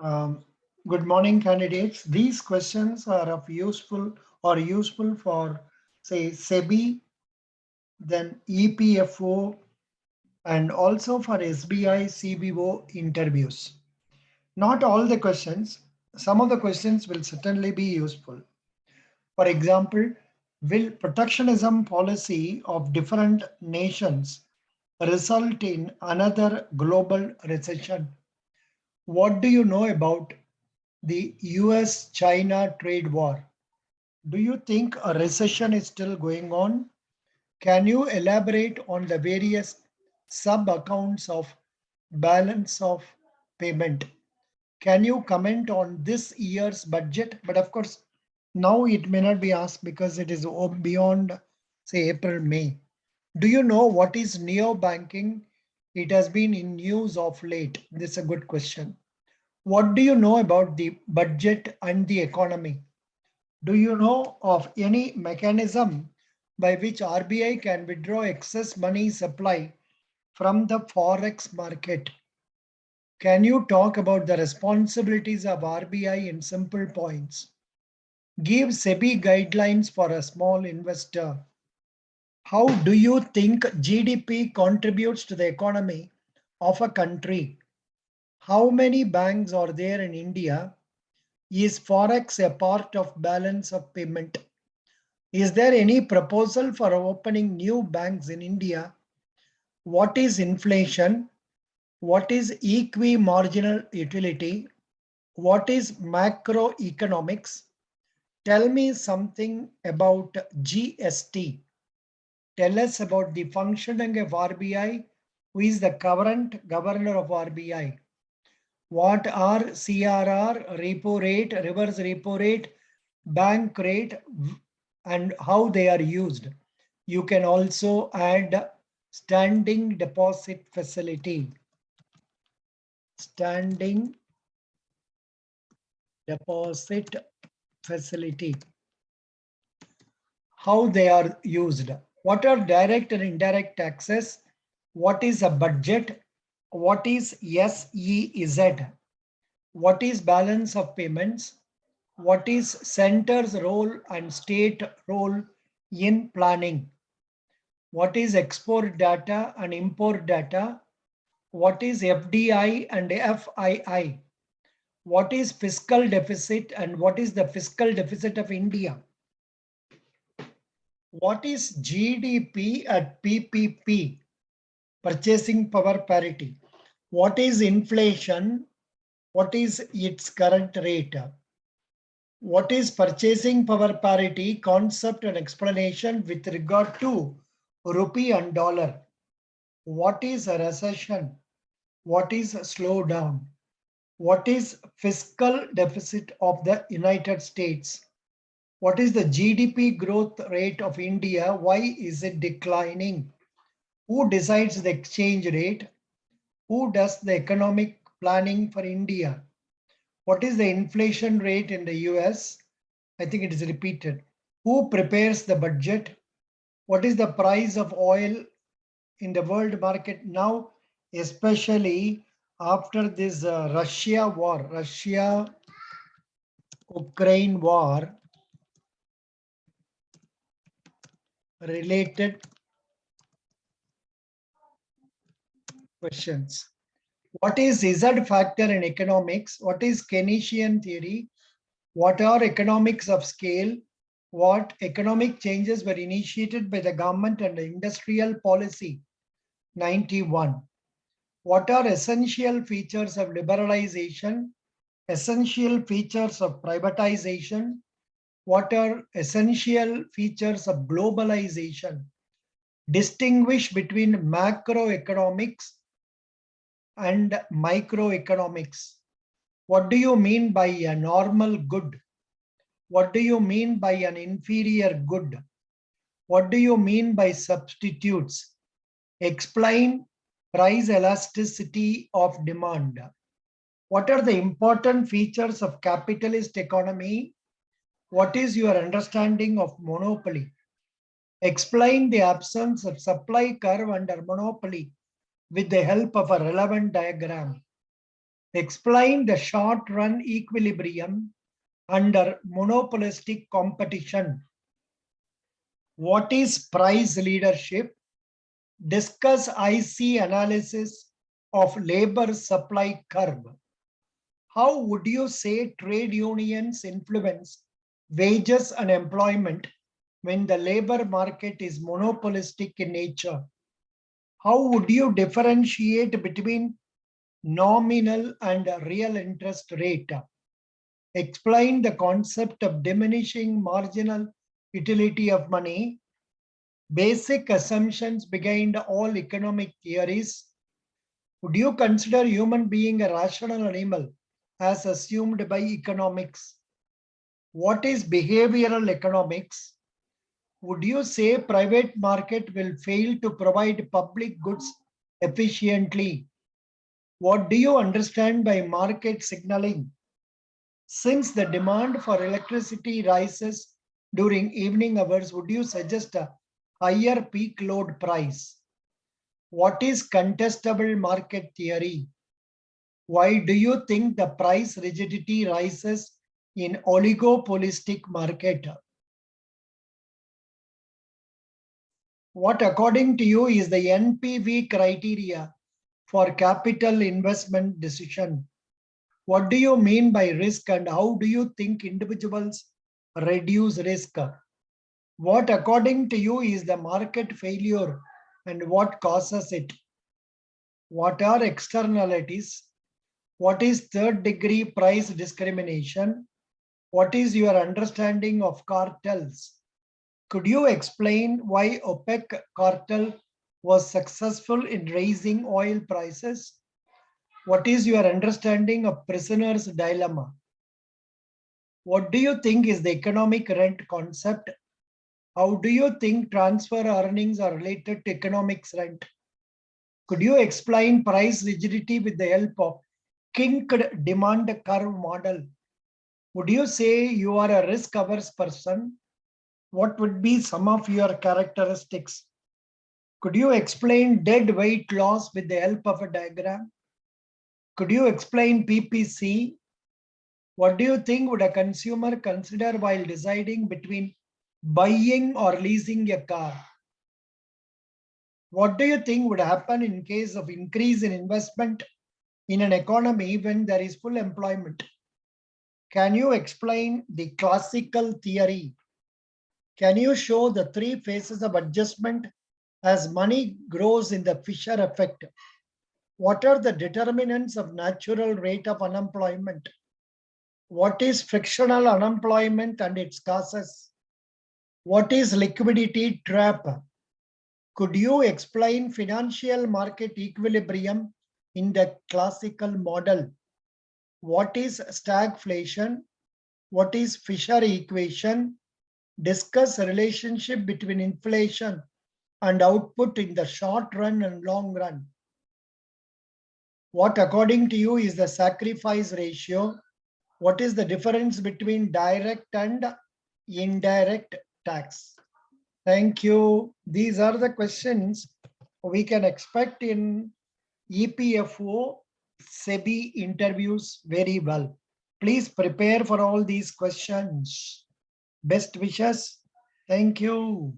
Um, Good morning, candidates. These questions are of useful for, say, Sebi, then EPFO, and also for SBI CBO interviews. Not all the questions. Some of the questions will certainly be useful. For example, will protectionism policy of different nations result in another global recession? What do you know about the US-China trade war? Do you think a recession is still going on? Can you elaborate on the various sub-accounts of balance of payment? Can you comment on this year's budget? But of course, now it may not be asked because it is beyond, say, April, May. Do you know what is neo-banking? It has been in news of late. This is a good question. What do you know about the budget and the economy? Do you know of any mechanism by which RBI can withdraw excess money supply from the forex market? Can you talk about the responsibilities of RBI in simple points? Give SEBI guidelines for a small investor. How do you think GDP contributes to the economy of a country? How many banks are there in India? Is forex a part of balance of payment? Is there any proposal for opening new banks in India? What is inflation? What is equi-marginal utility? What is macroeconomics? Tell me something about GST. Tell us about the functioning of RBI. Who is the current governor of RBI? What are CRR, repo rate, reverse repo rate, bank rate, and how they are used? You can also add standing deposit facility. Standing deposit facility. How they are used. What are direct and indirect taxes? What is a budget? What is SEZ? What is balance of payments? What is center's role and state role in planning? What is export data and import data? What is FDI and FII? What is fiscal deficit and what is the fiscal deficit of India? What is GDP at PPP, purchasing power parity? What is inflation? What is its current rate? What is purchasing power parity concept and explanation with regard to rupee and dollar? What is a recession? What is a slowdown? What is fiscal deficit of the United States? What is the GDP growth rate of India? Why is it declining? Who decides the exchange rate? Who does the economic planning for India? What is the inflation rate in the US? I think it is repeated. Who prepares the budget? What is the price of oil in the world market now, especially after this Russia-Ukraine war related questions. What is Z factor in economics? What is Keynesian theory? What are economics of scale? What economic changes were initiated by the government and the industrial policy 91? What are essential features of liberalization? Essential features of privatization? What are essential features of globalization? Distinguish between macroeconomics and microeconomics. What do you mean by a normal good? What do you mean by an inferior good? What do you mean by substitutes? Explain price elasticity of demand. What are the important features of capitalist economy? What is your understanding of monopoly? Explain the absence of supply curve under monopoly with the help of a relevant diagram. Explain the short-run equilibrium under monopolistic competition. What is price leadership? Discuss IC analysis of labor supply curve. How would you say trade unions influence wages and employment when the labor market is monopolistic in nature? How would you differentiate between nominal and real interest rate? Explain the concept of diminishing marginal utility of money. Basic assumptions behind all economic theories. Would you consider human being a rational animal as assumed by economics? What is behavioral economics? Would you say private market will fail to provide public goods efficiently? What do you understand by market signaling? Since the demand for electricity rises during evening hours, would you suggest a higher peak load price? What is contestable market theory? Why do you think the price rigidity rises in oligopolistic market? What according to you is the NPV criteria for capital investment decision? What do you mean by risk and how do you think individuals reduce risk? What according to you is the market failure and what causes it? What are externalities? What is third degree price discrimination? What is your understanding of cartels? Could you explain why OPEC cartel was successful in raising oil prices? What is your understanding of prisoner's dilemma? What do you think is the economic rent concept? How do you think transfer earnings are related to economics rent? Could you explain price rigidity with the help of kinked demand curve model? Would you say you are a risk-averse person? What would be some of your characteristics? Could you explain dead weight loss with the help of a diagram? Could you explain PPC? What do you think would a consumer consider while deciding between buying or leasing a car? What do you think would happen in case of increase in investment in an economy when there is full employment? Can you explain the classical theory? Can you show the three phases of adjustment as money grows in the Fisher effect? What are the determinants of natural rate of unemployment? What is frictional unemployment and its causes? What is liquidity trap? Could you explain financial market equilibrium in the classical model? What is stagflation? What is Fisher equation? Discuss relationship between inflation and output in the short run and long run. What according to you is the sacrifice ratio? What is the difference between direct and indirect tax? Thank you. These are the questions we can expect in EPFO Sebi interviews very well. Please prepare for all these questions. Best wishes. Thank you.